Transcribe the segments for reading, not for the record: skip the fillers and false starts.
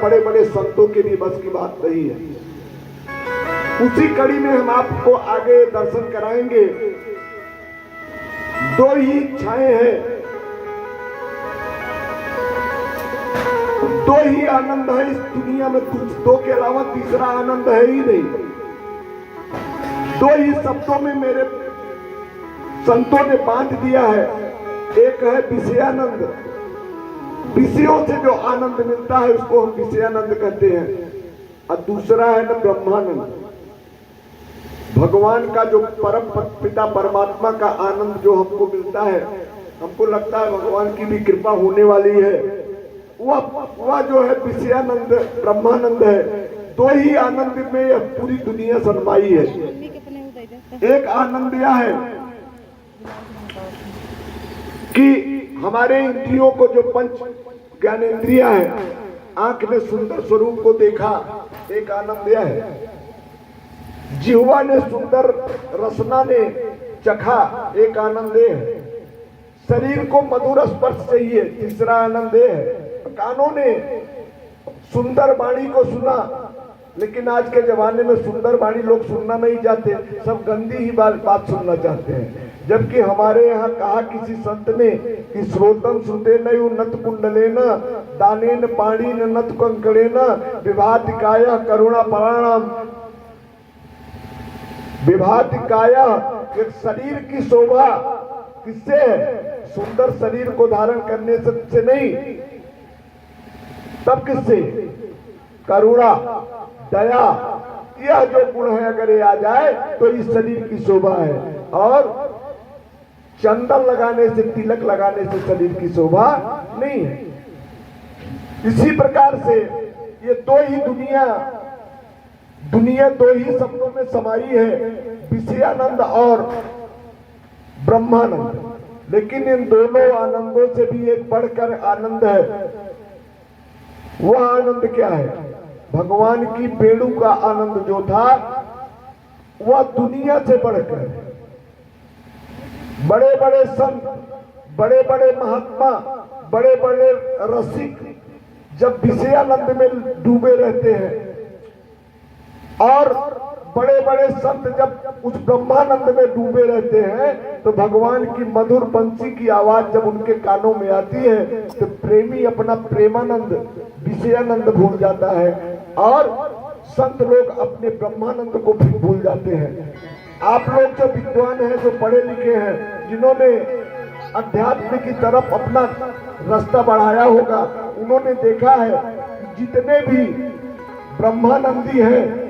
बड़े बड़े संतों के भी बस की बात नहीं है। उसी कड़ी में हम आपको आगे दर्शन कराएंगे। दो ही इच्छाएं हैं, दो ही आनंद है इस दुनिया में, कुछ दो के अलावा तीसरा आनंद है ही नहीं। दो ही शब्दों में मेरे संतों ने बांट दिया है। एक है विषयानंद, विषयों से जो आनंद मिलता है उसको हम विषयानंद कहते हैं, और दूसरा है ना ब्रह्मानंद, भगवान का जो परम पिता परमात्मा का आनंद जो हमको मिलता है। हमको लगता है भगवान की भी कृपा होने वाली है। वह जो है विषयानंद ब्रह्मानंद है। दो ही आनंद में यह पूरी दुनिया सनमाई है। एक आनंद यह है कि हमारे इंद्रियों को जो पंच ज्ञानेंद्रियां है, आंख ने सुंदर स्वरूप को देखा, एक आनंद यह है। जिह्वा ने सुंदर रसना ने चखा, एक आनंद है। शरीर को मधुर स्पर्श चाहिए, तीसरा आनंद है। कानों ने सुंदर वाणी को सुना, लेकिन आज के जमाने में सुंदर वाणी लोग सुनना नहीं चाहते, सब गंदी ही बात सुनना चाहते हैं। जबकि हमारे यहाँ कहा किसी संत ने कि श्रोतम श्रुते न उन्नत कुंडलेन दानेन पाणीन नत कंकड़ेन विभातिकाया करुणा पराणाम। विभातिकाया, एक शरीर की शोभा किससे है? सुंदर शरीर को धारण करने से नहीं, तब किससे? करुणा, दया, यह जो गुण है अगर ये आ जाए तो इस शरीर की शोभा है। और चंदन लगाने से, तिलक लगाने से शरीर की शोभा नहीं है। इसी प्रकार से ये दो ही दुनिया दो ही शब्दों में समाई है, विषयानंद और ब्रह्मानंद। लेकिन इन दोनों आनंदों से भी एक बढ़कर आनंद है। वह आनंद क्या है? भगवान की वेणु का आनंद जो था वह दुनिया से बढ़कर, बड़े बड़े संत, बड़े बड़े महात्मा, बड़े बड़े रसिक जब विषयानंद में डूबे रहते हैं और बड़े बड़े संत जब उस ब्रह्मानंद में डूबे रहते हैं, तो भगवान की मधुर बंसी की आवाज जब उनके कानों में आती है तो प्रेमी अपना प्रेमानंद, विषयानंद भूल जाता है और संत लोग अपने ब्रह्मानंद को भी भूल जाते हैं। आप लोग जो विद्वान हैं, जो पढ़े लिखे हैं, जिन्होंने अध्यात्म की तरफ अपना रास्ता बढ़ाया होगा, उन्होंने देखा है जितने भी ब्रह्मानंदी हैं,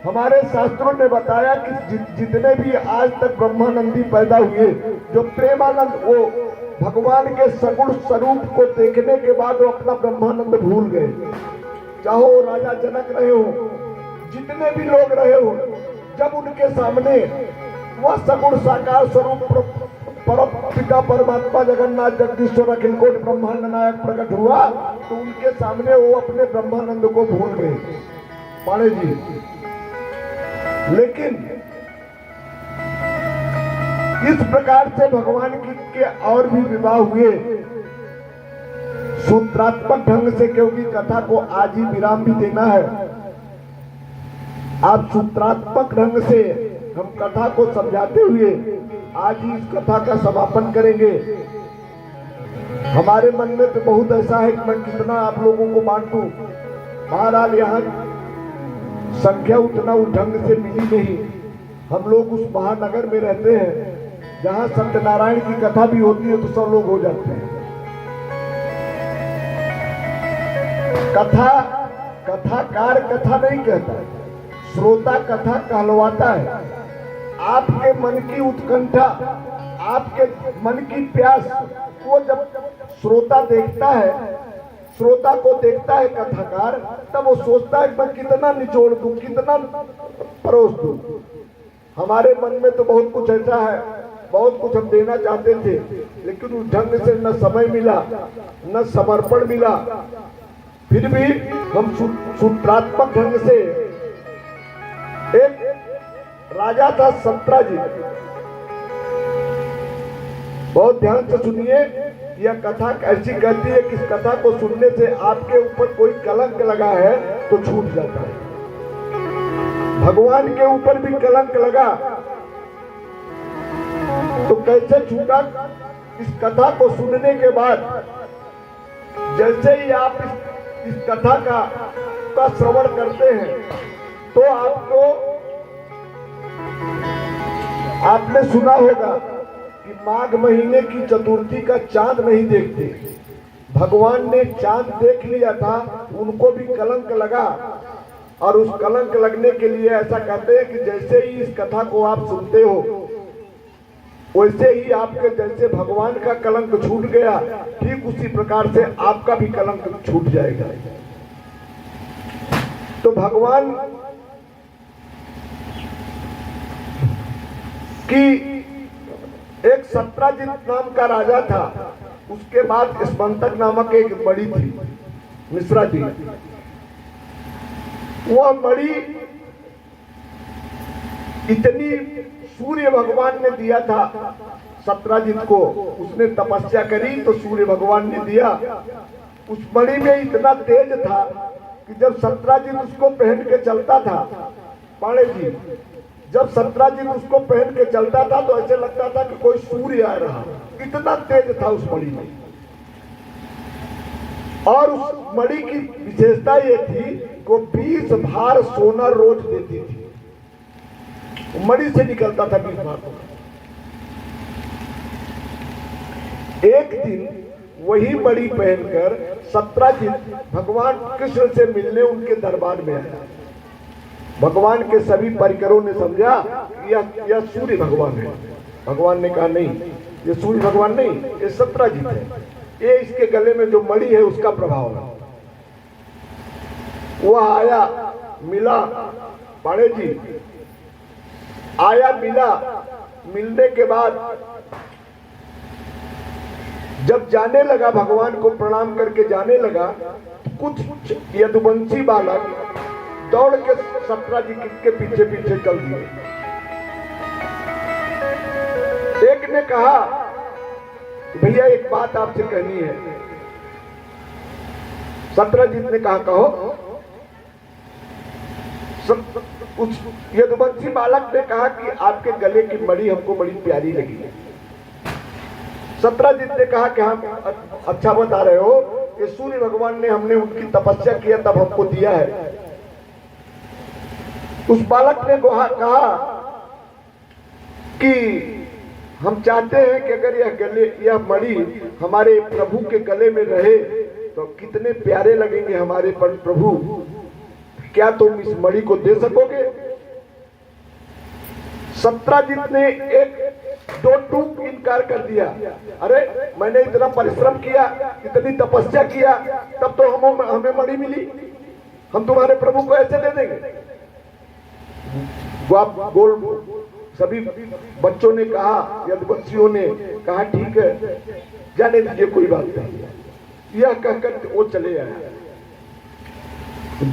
हमारे शास्त्रों ने बताया कि जितने भी आज तक ब्रह्मानंदी पैदा हुए, जो प्रेमानंद, वो भगवान के सगुण स्वरूप को देखने के बाद वो अपना ब्रह्मानंद भूल गए। चाहो राजा जनक रहे हो, जितने भी लोग रहे हो, जब उनके सामने वह सगुण साकार स्वरूप परम पिता परमात्मा जगन्नाथ जगदीश्वर अखिल कोटि ब्रह्मांड नायक प्रकट हुआ, तो उनके सामने वो अपने ब्रह्मानंद को भूल गए पाणे जी। लेकिन इस प्रकार से भगवान के और भी विवाह हुए सूत्रात्मक ढंग से, क्योंकि कथा को आज ही विराम भी देना है। आप सूत्रात्मक ढंग से हम कथा को समझाते हुए आज ही इस कथा का समापन करेंगे। हमारे मन में तो बहुत ऐसा है कि मैं कितना आप लोगों को बांटूं। बहरहाल यहाँ संख्या उतना उस ढंग से मिली नहीं। हम लोग उस महानगर में रहते हैं जहाँ सत्यनारायण की कथा भी होती है तो सब लोग हो जाते हैं। कथाकार कथा नहीं कहता, श्रोता कथा कहलवाता है। आपके मन की उत्कंठा, आपके मन की प्यास, वो जब श्रोता देखता है, श्रोता को देखता है कथाकार, तब वो सोचता है मैं कितना निचोड़ दूं, कितना परोस दूं। हमारे मन में तो बहुत कुछ ऐसा है, बहुत कुछ हम देना चाहते थे, लेकिन उस ढंग से न समय मिला, न समर्पण मिला। फिर भी हम सूत्रात्मक ढंग से, एक राजा था संतरा जी, बहुत ध्यान से सुनिए, यह कथा ऐसी कहती है कि इस कथा को सुनने से आपके ऊपर कोई कलंक लगा है तो छूट जाता है। भगवान के ऊपर भी कलंक लगा तो कैसे छूटा? इस कथा को सुनने के बाद जैसे ही आप इस कथा का श्रवण करते हैं तो आपने सुना होगा कि माघ महीने की चतुर्थी का चांद नहीं देखते। भगवान ने चांद देख लिया था, उनको भी कलंक लगा और उस कलंक लगने के लिए ऐसा कहते हैं कि जैसे ही इस कथा को आप सुनते हो वैसे ही आपके जैसे भगवान का कलंक छूट गया, ठीक उसी प्रकार से आपका भी कलंक छूट जाएगा। तो भगवान की एक सत्राजित नाम का राजा था, उसके बाद स्मंतक नामक एक मणि थी, मिश्रा जी। वह मणि इतनी सूर्य भगवान ने दिया था सत्राजित को, उसने तपस्या करी तो सूर्य भगवान ने दिया। उस मणि में इतना तेज था कि जब सत्राजित उसको पहन के चलता था, पाणे जी, जब सत्राजित उसको पहन के चलता था तो ऐसे लगता था कि कोई सूर्य आ रहा, इतना तेज था उस मणि में। और उस मणि की विशेषता ये थी कि 20 भार सोना रोज देती थी, मणि से निकलता था 20 भार सोना। एक दिन वही मणि पहनकर सत्राजित भगवान कृष्ण से मिलने उनके दरबार में आया। भगवान के सभी परिकरों ने समझा यह सूर्य भगवान है। भगवान ने कहा नहीं, ये सूर्य भगवान नहीं, ये सत्राजित है, ये इसके गले में जो मणि है उसका प्रभाव है। वह आया, मिला, पाणे जी आया, मिला, मिलने के बाद जब जाने लगा, भगवान को प्रणाम करके जाने लगा, कुछ यदुवंशी बालक दौड़ के सत्राजित के पीछे पीछे चल दिए। एक ने कहा भैया एक बात आपसे कहनी है। सत्राजित ने कहा कहो। उस यदुवंशी बालक ने कहा कि आपके गले की मणि हमको बड़ी प्यारी लगी है। सत्राजित ने कहा कि हम अच्छा बता रहे हो, कि सूर्य भगवान ने हमने उनकी तपस्या किया तब हमको दिया है। उस बालक ने कहा कि हम चाहते हैं कि अगर यह मणि हमारे प्रभु के गले में रहे तो कितने प्यारे लगेंगे हमारे प्रभु, क्या तुम इस मणि को दे सकोगे? सत्राजित ने एक दो टूक इनकार कर दिया। अरे मैंने इतना परिश्रम किया, इतनी तपस्या किया, तब तो हमें मणि मिली, हम तुम्हारे प्रभु को ऐसे दे देंगे? गोल सभी बच्चों ने कहा, यदुवंशियों ने कहा ठीक है, जाने दीजिए, कोई बात नहीं। यह कहकर वो चले आए।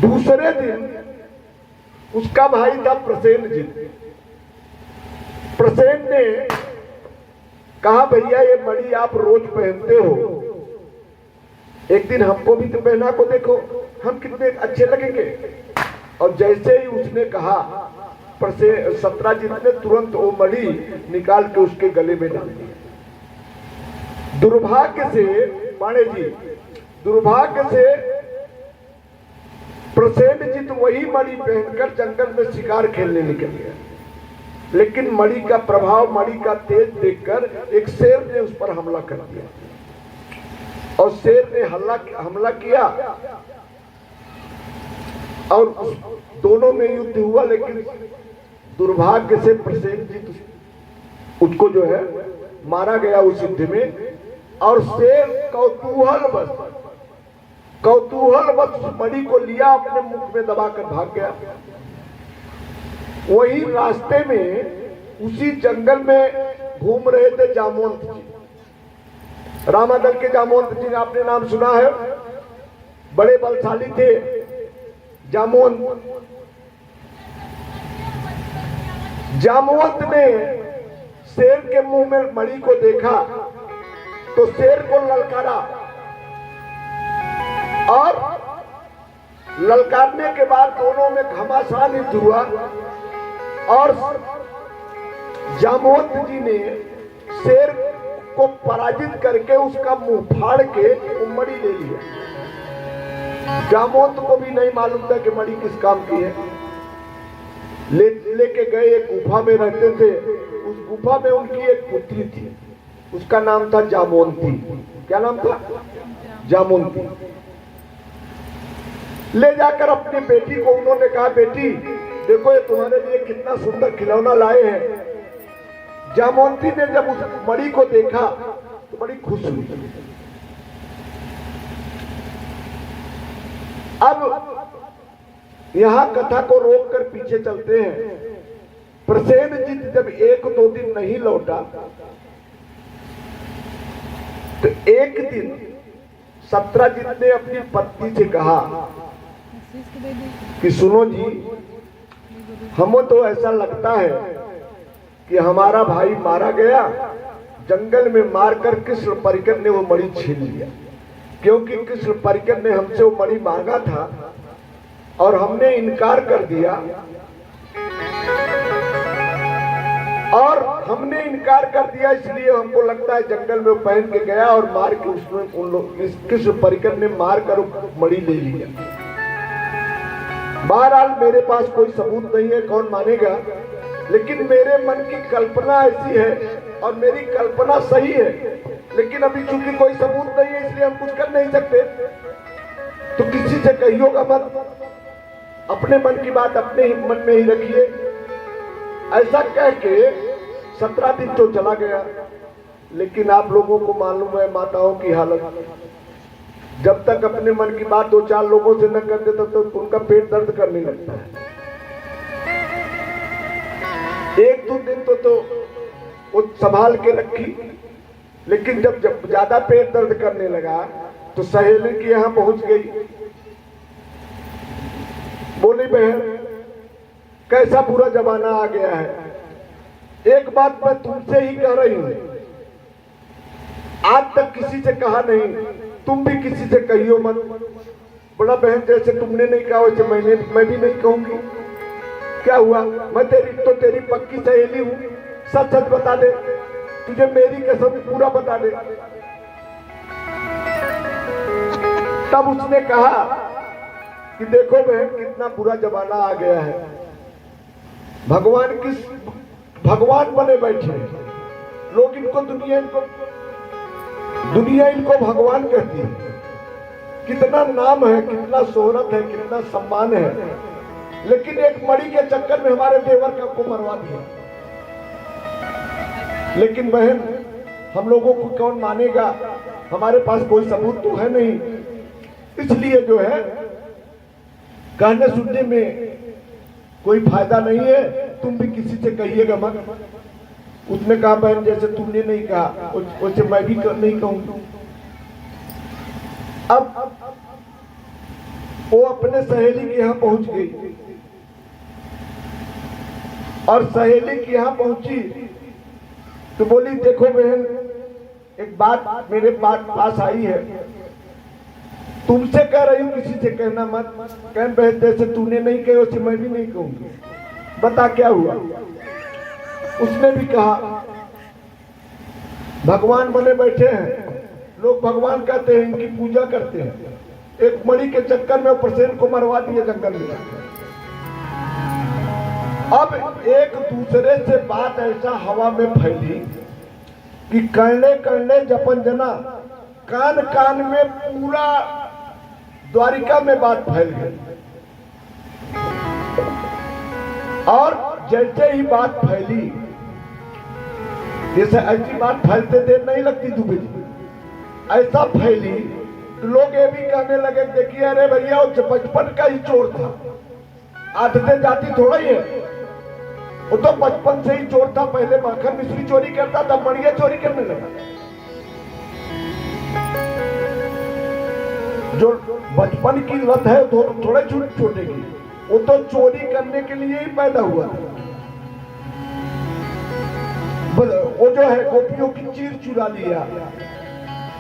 दूसरे दिन उसका भाई था प्रसेनजित। प्रसेन ने कहा भैया ये मणि आप रोज पहनते हो, एक दिन हमको भी तो पहना को देखो, हम कितने अच्छे लगेंगे। और जैसे ही उसने कहा, सत्राजित ने तुरंत वो मणि निकाल के उसके गले में डाल दिया। दुर्भाग्य से पाणे जी, दुर्भाग्य से प्रसेनजित वही मणि पहनकर जंगल में शिकार खेलने निकल गया। लेकिन मणि का प्रभाव, मणि का तेज देखकर एक शेर ने उस पर हमला कर दिया और शेर ने हमला किया और दोनों में युद्ध हुआ। लेकिन दुर्भाग्य से प्रसेनजित उसको जो है मारा गया उस युद्ध में। और शेर कौतूहलवश मणि को लिया, अपने मुख में दबाकर भाग गया। वही रास्ते में उसी जंगल में घूम रहे थे जामवंत जी। रामादल के जामवंत जी, आपने नाम सुना है, बड़े बलशाली थे जामवंत। जामवंत ने शेर के मुंह में मणि को देखा तो शेर को ललकारा और ललकारने के बाद दोनों में घमासान युद्ध हुआ और जामवंत जी ने शेर को पराजित करके उसका मुंह फाड़ के मणि ले लिया। जामवंत को भी नहीं मालूम था कि मणि किस काम की है। लेके गए, एक गुफा में रहते थे। उस गुफा में उनकी एक पुत्री थी, उसका नाम था जामवंती। क्या नाम था? जामवंती। ले जाकर अपनी बेटी को उन्होंने कहा, बेटी देखो ये तुम्हारे लिए कितना सुंदर खिलौना लाए हैं। जामवंती ने जब उस मणि को देखा तो बड़ी खुश हुई। अब यहां कथा को रोककर पीछे चलते हैं। प्रसेनजीत जब 1-2 दिन नहीं लौटा तो एक दिन सत्राजित ने अपनी पत्नी से कहा कि सुनो जी, हमें तो ऐसा लगता है कि हमारा भाई मारा गया, जंगल में मारकर कृष्ण परिकर ने वो मणि छीन लिया। क्योंकि कृष्ण परिकर ने हमसे वो मणि मांगा था और हमने इनकार कर दिया, और हमने इनकार कर दिया इसलिए हमको लगता है जंगल में पहन के गया और मार के उसमें उन लोग कृष्ण परिकर ने मार कर मणि ले लिया। बहरहाल मेरे पास कोई सबूत नहीं है, कौन मानेगा, लेकिन मेरे मन की कल्पना ऐसी है और मेरी कल्पना सही है, लेकिन अभी चूंकि कोई सबूत नहीं है इसलिए हम कुछ कर नहीं सकते। तो किसी से कहिएगा मत, अपने मन की बात अपने ही मन में ही रखिए। ऐसा कह के 17 दिन तो चला गया, लेकिन आप लोगों को मालूम है माताओं की हालत, जब तक अपने मन की बात 2-4 लोगों से न कर दे तब तो उनका पेट दर्द करने लगता है। 1-2 दिन तो वो संभाल के रखी, लेकिन जब ज्यादा पेट दर्द करने लगा तो सहेली के यहां पहुंच गई। बोली, बहन कैसा बुरा जमाना आ गया है, एक बात मैं तुमसे ही कह रही हूं, आज तक किसी से कहा नहीं, तुम भी किसी से कहियो मत। बड़ा बहन जैसे तुमने नहीं कहा वैसे मैं भी नहीं कहूंगी। क्या हुआ, मैं तेरी पक्की सहेली हूं, सच सच बता दे, तुझे मेरी कसम पूरा बता दे। तब उसने कहा कि देखो बहन कितना बुरा जमाना आ गया है, भगवान बने बैठे लोग, इनको दुनिया इनको भगवान कहती है। कितना नाम है, कितना शोहरत है, कितना सम्मान है, लेकिन एक मणि के चक्कर में हमारे देवर को मरवा दिया। लेकिन बहन हम लोगों को कौन मानेगा, हमारे पास कोई सबूत तो है नहीं, इसलिए जो है कहने सुनने में कोई फायदा नहीं है, तुम भी किसी से कहिएगा मत। उसने कहा, बहन जैसे तुमने नहीं कहा वैसे मैं भी नहीं कहूंगा। अब वो अपने सहेली के यहाँ पहुंच गई और सहेली के यहाँ पहुंची तो बोली, देखो बहन एक बात मेरे पास आई है, तुमसे कह रही हूं, किसी से कहना मत। कह बहन जैसे तूने नहीं कहे वैसे मैं भी नहीं कहूंगी, बता क्या हुआ। उसने भी कहा, भगवान बने बैठे हैं लोग, भगवान कहते हैं, इनकी पूजा करते हैं, एक मणि के चक्कर में प्रसेन को मरवा दिए जंगल में। अब एक दूसरे से बात ऐसा हवा में फैली कि करने करने जपन जना, कान कान में पूरा द्वारिका में बात फैल गई। और जैसे ही बात फैली, जैसे ऐसी बात फैलते देर नहीं लगती दुबे जी, ऐसा फैली तो लोग ये भी कहने लगे, देखिए अरे भैया वो बचपन का ही चोर था, आदतें जाती थोड़ा ही है, वो तो बचपन से ही चोर था, पहले मक्खन मिश्री चोरी करता था, मणिया चोरी करने लगा। जो बचपन की लत है थोड़े छोटे की, वो तो चोरी करने के लिए ही पैदा हुआ था। वो जो है गोपियों की चीर चुरा लिया,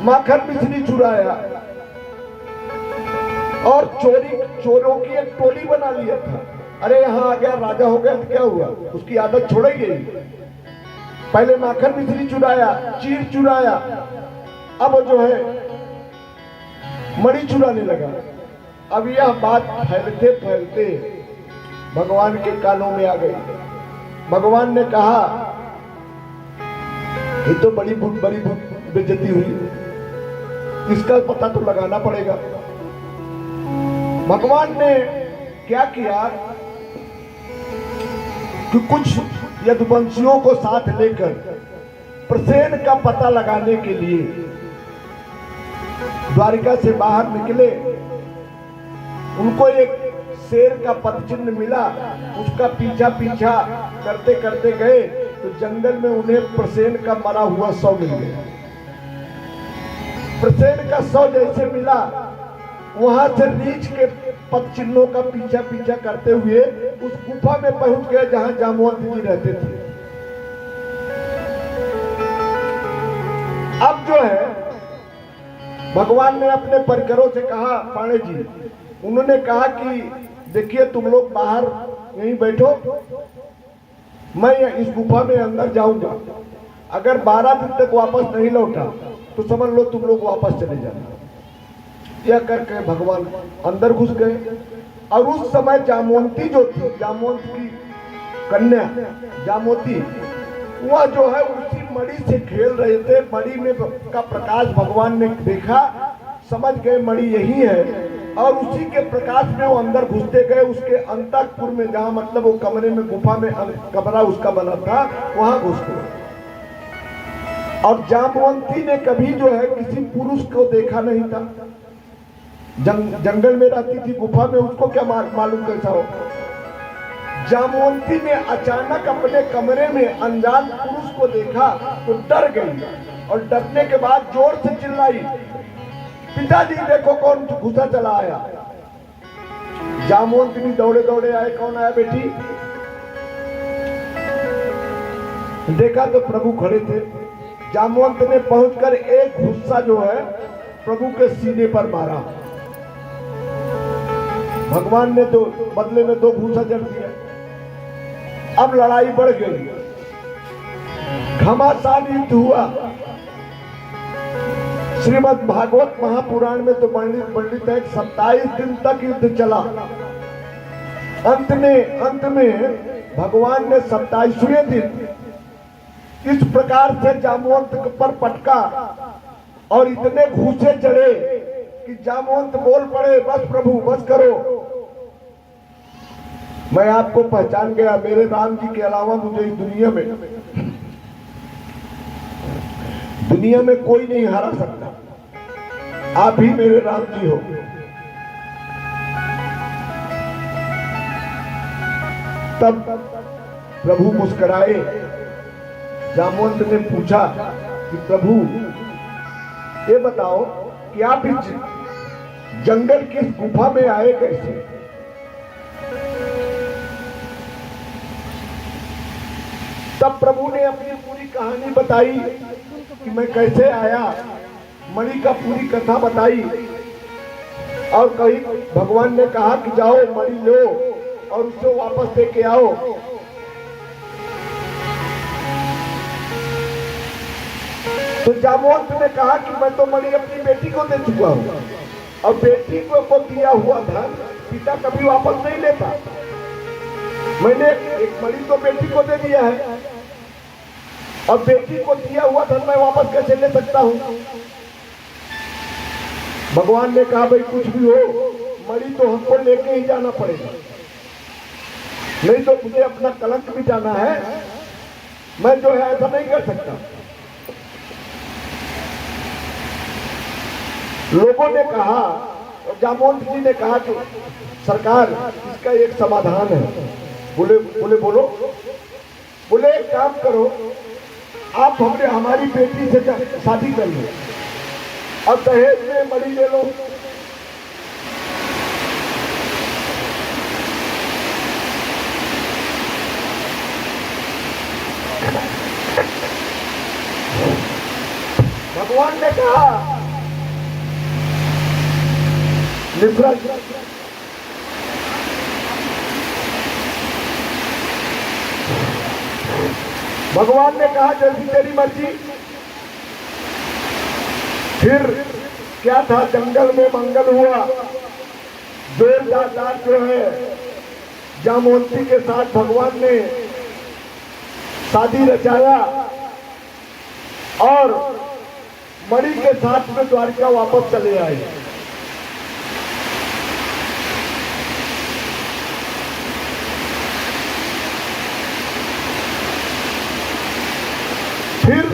माखन मिश्री चुराया और चोरों की एक टोली बना लिया था। अरे यहाँ आ गया, राजा हो गया तो क्या हुआ, उसकी आदत छोड़ेगी। पहले माखन मिश्री चुराया, चीर चुराया, अब जो है मणि चुराने लगा। अब यह बात फैलते फैलते भगवान के कानों में आ गई। भगवान ने कहा ये तो बड़ी बेइज्जती हुई, इसका पता तो लगाना पड़ेगा। भगवान ने क्या किया कि कुछ यदुवंशियों को साथ लेकर प्रसेन का पता लगाने के लिए द्वारिका से बाहर निकले। उनको एक शेर का पदचिन्ह मिला, उसका पीछा करते करते गए तो जंगल में उन्हें प्रसेन का मरा हुआ शव मिल गया। प्रसेन का शव जैसे मिला, वहां से रीछ के पद चिन्हों का पीछा करते हुए उस गुफा में पहुंच गए जहां जामवंत जी रहते थे। अब जो है भगवान ने अपने परिकरों से कहा, पाणे जी, उन्होंने कहा कि देखिए तुम लोग बाहर यहीं बैठो, मैं इस गुफा में अंदर जाऊंगा। अगर 12 दिन तक वापस नहीं लौटा तो समझ लो तुम लोग वापस चले जाना। यह करके भगवान अंदर घुस गए। और उस समय जामवंती जो थी, जामवंत की कन्या जामवती, वह जो है उसी मणि से खेल रहे थे। मणि में का प्रकाश भगवान ने देखा, समझ गए मणि यही है, और उसी के प्रकाश में वो अंदर घुसते गए। उसके अंतःपुर में, जहाँ मतलब वो कमरे में, गुफा में कमरा उसका बना था, वहां घुस गए। और जामवंती ने कभी जो है किसी पुरुष को देखा नहीं था। जंगल में रहती थी, गुफा में, उसको क्या मालूम कैसा हो। जामवंती ने अचानक अपने कमरे में अनजान पुरुष को देखा तो डर गई, और डरने के बाद जोर से चिल्लाई, पिताजी देखो कौन घुसा चला आया। जामवंत भी दौड़े दौड़े आए, कौन आया बेटी? देखा तो प्रभु खड़े थे। जामवंत ने पहुंचकर एक घुस्सा जो है प्रभु के सीने पर मारा। भगवान ने तो बदले में 2 घूंसा जड़ दिया। अब लड़ाई बढ़ गई, घमासान युद्ध हुआ। श्रीमद् भागवत महापुराण में तो पंडित है 27 दिन तक युद्ध चला। अंत में भगवान ने 27वें दिन इस प्रकार से जामवंत पर पटका और इतने घूसे चढ़े कि जामवंत बोल पड़े, बस प्रभु बस करो, मैं आपको पहचान गया। मेरे राम जी के अलावा मुझे इस दुनिया में कोई नहीं हरा सकता, आप ही मेरे राम जी हो। तब प्रभु मुस्कुराए। जामवंत ने पूछा कि प्रभु ये बताओ कि आप इस जंगल की गुफा में आए कैसे? तब प्रभु ने अपनी पूरी कहानी बताई कि मैं कैसे आया, मणि का पूरी कथा बताई। और कहीं भगवान ने कहा कि जाओ मणि लो और उसको वापस लेके आओ। तो जामवंत ने कहा कि मैं तो मणि अपनी बेटी को दे चुका हूं, और बेटी को दिया हुआ धन पिता कभी वापस नहीं लेता। मैंने एक मणि तो बेटी को दे दिया है, और बेटी को दिया हुआ धन मैं वापस कैसे ले सकता हूं? भगवान ने कहा भाई कुछ भी हो, मणि तो हमको लेके ही जाना पड़ेगा, नहीं तो मुझे अपना कलंक मिटाना है। मैं जो है ऐसा नहीं कर सकता। लोगों ने कहा, और जामवंत जी ने कहा कि सरकार इसका एक समाधान है। बोले बोलो। बोले एक काम करो, आप हमारी बेटी से शादी कर लो और दहेज में मणि ले लो। भगवान ने कहा मिश्रा भगवान ने कहा जैसी तेरी मर्जी। फिर क्या था, जंगल में मंगल हुआ। बेलदार जो है जामवंती के साथ भगवान ने शादी रचाया और मणि के साथ में द्वारिका वापस चले आए। फिर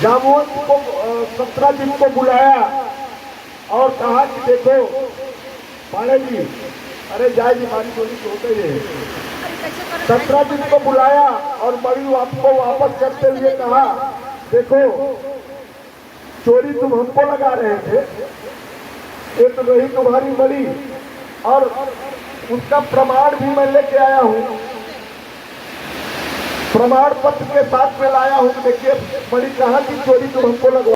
जामवंत को सत्राजित को बुलाया और कहा कि देखो पाणे जी, अरे जाए जी हमारी चोरी सोते ही। सत्राजित को बुलाया और मणि आपको वापस करते हुए कहा, देखो चोरी तुम हमको लगा रहे थे, ये तो रही तुम्हारी मणि और उसका प्रमाण भी मैं लेके आया हूँ, प्रमाण पत्र के साथ में लाया हूँ। देखिए मणि कहाँ की चोरी तुम हमको लगवा